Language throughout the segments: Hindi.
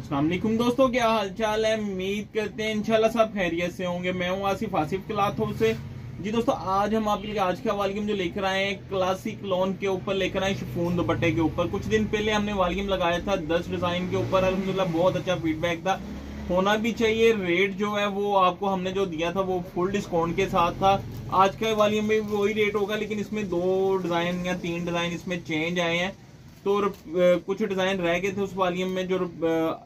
अस्सलाम वालेकुम दोस्तों, क्या हाल चाल है। उम्मीद करते हैं इंशाल्लाह सब खैरियत से होंगे। मैं हूं आसिफ क्लॉथ हाउस से। जी दोस्तों, आज हम आपके लिए आज का वॉल्यूम जो लेकर आए हैं क्लासिक लॉन के ऊपर लेकर आए, शिफॉन दुपट्टे के ऊपर। कुछ दिन पहले हमने वॉल्यूम लगाया था 10 डिजाइन के ऊपर, अल्हम्दुलिल्लाह बहुत अच्छा फीडबैक था। होना भी चाहिए। रेट जो है वो आपको हमने जो दिया था वो फुल डिस्काउंट के साथ था। आज का वॉल्यूम में वही रेट होगा, लेकिन इसमें 2 डिजाइन या 3 डिजाइन इसमें चेंज आए हैं। तो कुछ डिजाइन रह गए थे उस वॉल्यूम में, जो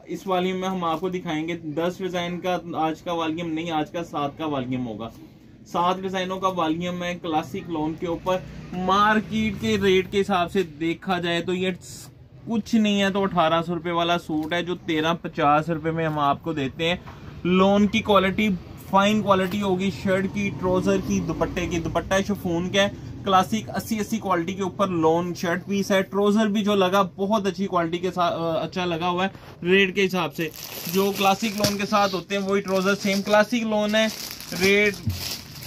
इस वॉल्यूम में हम आपको दिखाएंगे। 10 डिजाइन का आज का वॉल्यूम नहीं, आज का 7 का वॉल्यूम होगा। 7 डिजाइनों का वॉल्यूम है क्लासिक लॉन के ऊपर। मार्केट के रेट के हिसाब से देखा जाए तो ये कुछ नहीं है, तो 1800 रुपए वाला सूट है जो 1350 रुपए में हम आपको देते हैं। लॉन की क्वालिटी फाइन क्वालिटी होगी, शर्ट की, ट्राउजर की, दुपट्टे की। दुपट्टा है शिफॉन का है, क्लासिक 80 क्वालिटी के ऊपर लॉन शर्ट पीस है। ट्राउजर भी जो लगा बहुत अच्छी क्वालिटी के साथ अच्छा लगा हुआ है। रेट के हिसाब से जो क्लासिक लॉन के साथ होते हैं वही ट्राउजर सेम क्लासिक लॉन है। रेट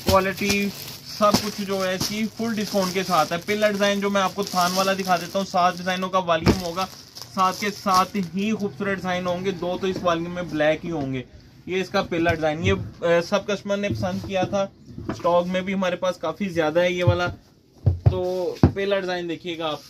क्वालिटी सब कुछ जो है इसकी फुल डिस्काउंट के साथ है। पहला डिजाइन जो मैं आपको थान वाला दिखा देता हूँ। 7 डिजाइनों का वॉल्यूम होगा, 7 के 7 ही खूबसूरत डिजाइन होंगे। 2 तो इस वॉल्यूम में ब्लैक ही होंगे। ये इसका पहला डिजाइन, ये सब कस्टमर ने पसंद किया था। स्टॉक में भी हमारे पास काफी ज्यादा है ये वाला। तो पहला डिजाइन देखिएगा आप।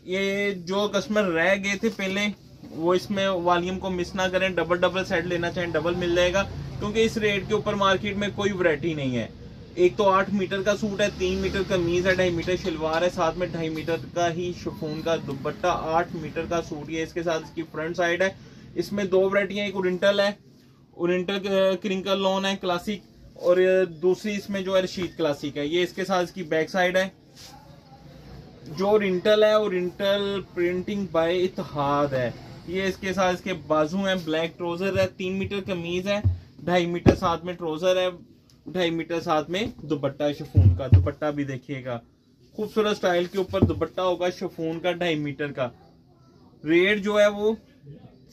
ये जो कस्टमर रह गए थे पहले वो इसमें वॉल्यूम को मिस ना करें। डबल सेट लेना चाहें डबल मिल जाएगा, क्योंकि इस रेट के ऊपर मार्केट में कोई वैरायटी नहीं है। एक तो 8 मीटर का सूट है, 3 मीटर कमीज है, 2.5 मीटर शलवार है, साथ में 2.5 मीटर का ही शिफॉन का दुपट्टा। 8 मीटर का सूट ये इसके साथ इसकी फ्रंट साइड है। इसमें 2 वैरायटियां, एक ओरिएंटल है, ओरिएंटल क्रिंकल लॉन है क्लासिक, और दूसरी इसमें जो है रशीद क्लासिक है। ये इसके साथ इसकी बैक साइड है। जो ओरिएंटल है, ओरिएंटल प्रिंटिंग बाय इत्तेहाद है। ये इसके साथ इसके बाजू है, ब्लैक ट्राउजर है, 3 मीटर कमीज है, 2.5 मीटर साथ में ट्राउजर है, 2.5 मीटर साथ में दुपट्टा है शिफॉन का। दुपट्टा भी देखिएगा, खूबसूरत स्टाइल के ऊपर दुपट्टा होगा शिफॉन का 2.5 मीटर का। रेट जो है वो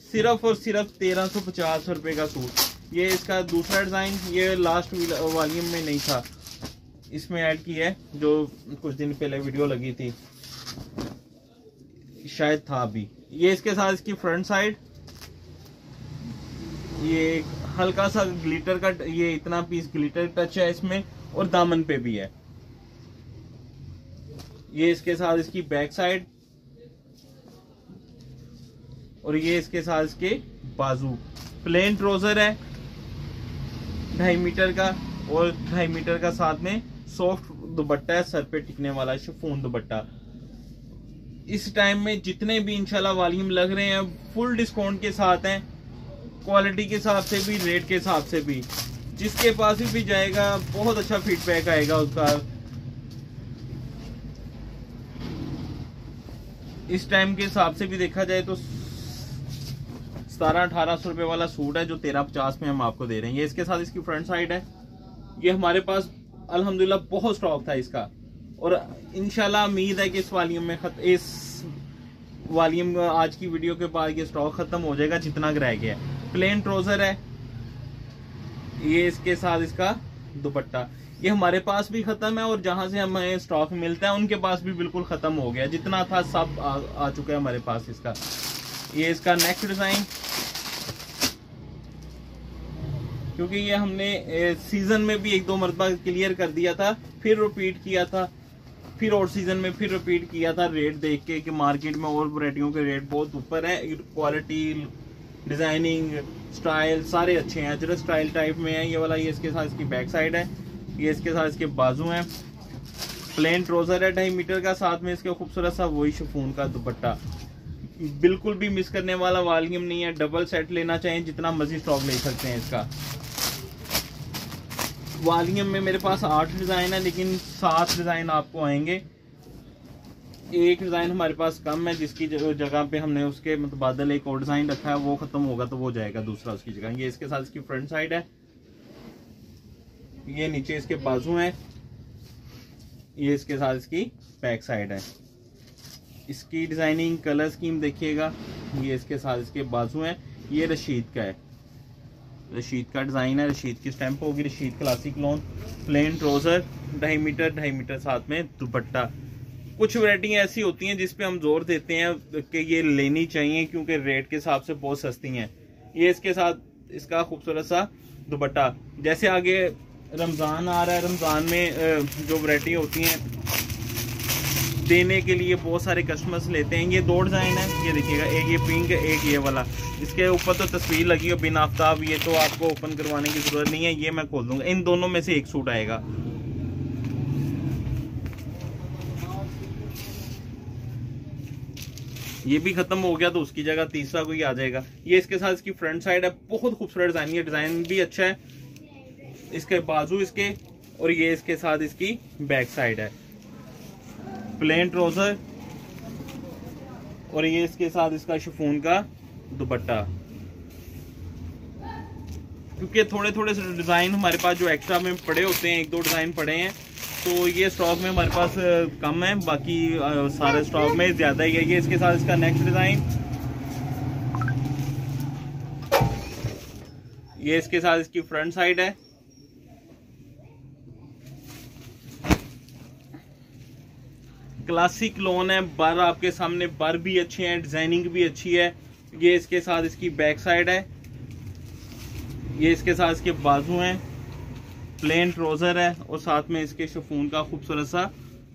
सिर्फ और सिर्फ 1350 रुपए का सूट। ये इसका दूसरा डिजाइन, ये लास्ट वॉल्यूम में नहीं था, इसमें ऐड की है, जो कुछ दिन पहले वीडियो लगी थी शायद था अभी। ये इसके साथ इसकी फ्रंट साइड, ये हल्का सा ग्लिटर का, ये इतना पीस ग्लिटर टच है इसमें, और दामन पे भी है। ये इसके साथ इसकी बैक साइड, और ये इसके साथ इसके बाजू। प्लेन ट्राउजर है 2.5 मीटर का, और 2.5 मीटर का साथ में सॉफ्ट दुपट्टा है, सर पे टिकने वाला शिफॉन दुपट्टा। इस टाइम में जितने भी इंशाल्लाह वॉल्यूम लग रहे हैं फुल डिस्काउंट के साथ हैं, क्वालिटी के हिसाब से भी, रेट के हिसाब से भी। जिसके पास भी जाएगा बहुत अच्छा फीडबैक आएगा उसका। इस टाइम के हिसाब से भी देखा जाए तो 1700-1800 रुपए वाला सूट है जो 1350 में हम आपको दे रहे हैं। ये इसके साथ इसकी फ्रंट साइड है। ये हमारे पास अल्हम्दुलिल्लाह बहुत स्टॉक था इसका, और इंशाल्लाह उम्मीद है कि इस वॉल्यूम आज की वीडियो के बाद ये स्टॉक खत्म हो जाएगा जितना रह गया है। प्लेन ट्राउजर है, ये इसके साथ इसका दुपट्टा। ये हमारे पास भी खत्म है, और जहां से हमें स्टॉक मिलता है उनके पास भी बिल्कुल खत्म हो गया। जितना था सब आ चुका है हमारे पास इसका। ये इसका नेक्स्ट डिजाइन, क्योंकि ये हमने सीजन में भी 1-2 मरतबा क्लियर कर दिया था, फिर रिपीट किया था, फिर और सीजन में फिर रिपीट किया था, रेट देख के कि मार्केट में और वैरायटियों के रेट बहुत ऊपर है। क्वालिटी, डिजाइनिंग, स्टाइल सारे अच्छे हैं, अजरक स्टाइल टाइप में है ये वाला। ये इसके साथ इसकी बैक साइड है, ये इसके साथ इसके बाजू हैं। प्लेन ट्राउजर है 2.5 मीटर का, साथ में इसके खूबसूरत सा वही शिफॉन का दुपट्टा। बिल्कुल भी मिस करने वाला वॉल्यूम नहीं है। डबल सेट लेना चाहें जितना मर्जी स्टॉक ले सकते हैं इसका। वॉल्यूम में मेरे पास 8 डिजाइन है, लेकिन 7 डिजाइन आपको आएंगे। एक डिजाइन हमारे पास कम है, जिसकी जगह पे हमने उसके मुतबादल एक और डिजाइन रखा है, वो खत्म होगा तो वो जाएगा दूसरा उसकी जगह। ये इसके साथ इसकी फ्रंट साइड है, ये नीचे इसके बाजू हैं, ये इसके साथ इसकी बैक साइड है। इसकी डिजाइनिंग कलर स्कीम देखिएगा, ये इसके साथ इसके बाजू हैं। ये रशीद का है, रशीद का डिजाइन है, रशीद की स्टैंप होगी, Rashid classic lawn. Plain trouser 2.5 metre साथ में दुपट्टा। कुछ वैरायटी ऐसी होती हैं जिसपे हम जोर देते हैं कि ये लेनी चाहिए, क्योंकि रेट के हिसाब से बहुत सस्ती हैं। ये इसके साथ इसका खूबसूरत सा दुपट्टा। जैसे आगे रमजान आ रहा है, रमजान में जो वैरायटी होती हैं देने के लिए बहुत सारे कस्टमर्स लेते हैं। ये 2 डिज़ाइन है, ये देखिएगा, एक ये पिंक, एक ये वाला। इसके ऊपर तो तस्वीर लगी है बिन आफ्ताब, ये तो आपको ओपन करवाने की ज़रूरत नहीं है, ये मैं खोल दूंगा। इन दोनों में से एक सूट आएगा। ये भी खत्म हो गया तो उसकी जगह तीसरा कोई आ जाएगा। ये इसके साथ इसकी फ्रंट साइड है, बहुत खूबसूरत डिज़ाइन, ये डिज़ाइन भी अच्छा है। इसके बाजू इसके, और ये इसके साथ इसकी बैक साइड है, प्लेन ट्राउजर, और ये इसके साथ इसका शिफॉन का दुपट्टा। क्योंकि थोड़े थोड़े से डिज़ाइन हमारे पास जो एक्स्ट्रा में पड़े होते हैं, 1-2 डिज़ाइन पड़े हैं, तो ये स्टॉक में हमारे पास कम है, बाकी सारे स्टॉक में ज़्यादा ही है। ये इसके साथ इसका नेक्स्ट डिज़ाइन, ये इसके साथ इसकी फ्रंट साइड है। क्लासिक लोन है, बर आपके सामने, बर भी अच्छे हैं, डिजाइनिंग भी अच्छी है। ये इसके साथ इसकी बैक साइड है, ये इसके साथ इसके बाजू हैं, प्लेन ट्राउजर है, और साथ में इसके शिफॉन का खूबसूरत सा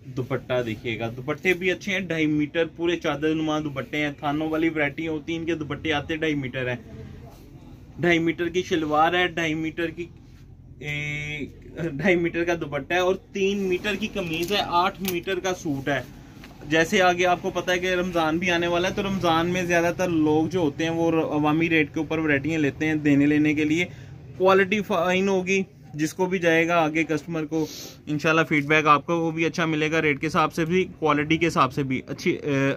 दुपट्टा। देखिएगा दुपट्टे भी अच्छे हैं, 2.5 मीटर पूरे चादर नुमा दुपट्टे हैं। थानों वाली वैरायटी होती है, इनके दुपट्टे आते 2.5 मीटर है। 2.5 मीटर की शलवार है, 2.5 मीटर का दुपट्टा है, और 3 मीटर की कमीज है, 8 मीटर का सूट है। जैसे आगे आपको पता है कि रमजान भी आने वाला है, तो रमजान में ज्यादातर लोग जो होते हैं वो अवामी रेट के ऊपर वैरायटियां लेते हैं देने लेने के लिए। क्वालिटी फाइन होगी, जिसको भी जाएगा आगे कस्टमर को इंशाल्लाह फीडबैक आपको वो भी अच्छा मिलेगा, रेट के हिसाब से भी, क्वालिटी के हिसाब से भी अच्छी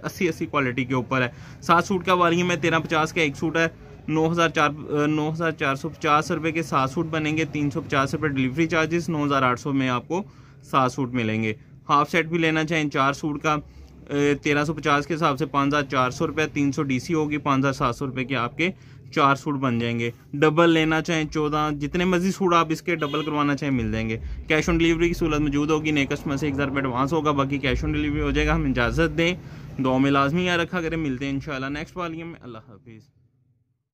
80 क्वालिटी के ऊपर है। 7 सूट का वारियम है, 1350 का एक सूट है, 9,450 रुपये के 7 सूट बनेंगे, 350 रुपये डिलीवरी चार्जेस, 9,800 में आपको 7 सूट मिलेंगे। हाफ सेट भी लेना चाहें 4 सूट का 1350 के हिसाब से 5,400 रुपये, 300 DC होगी, 5,700 रुपये के आपके 4 सूट बन जाएंगे। डबल लेना चाहें 14, जितने मर्जी सूट आप इसके डबल करवाना चाहें मिल जाएंगे। कैश ऑन डिलीवरी की सहूलत मौजूद होगी, नए कस्टमर से 1,000 रुपये एडवांस होगा, बाकी कैश ऑन डिलीवरी हो जाएगा। हम इजाज़त दें, दुआ में लाजमी याद रखा करें, मिलते हैं इंशाल्लाह नेक्स्ट वाली में। अल्लाह हाफिज़।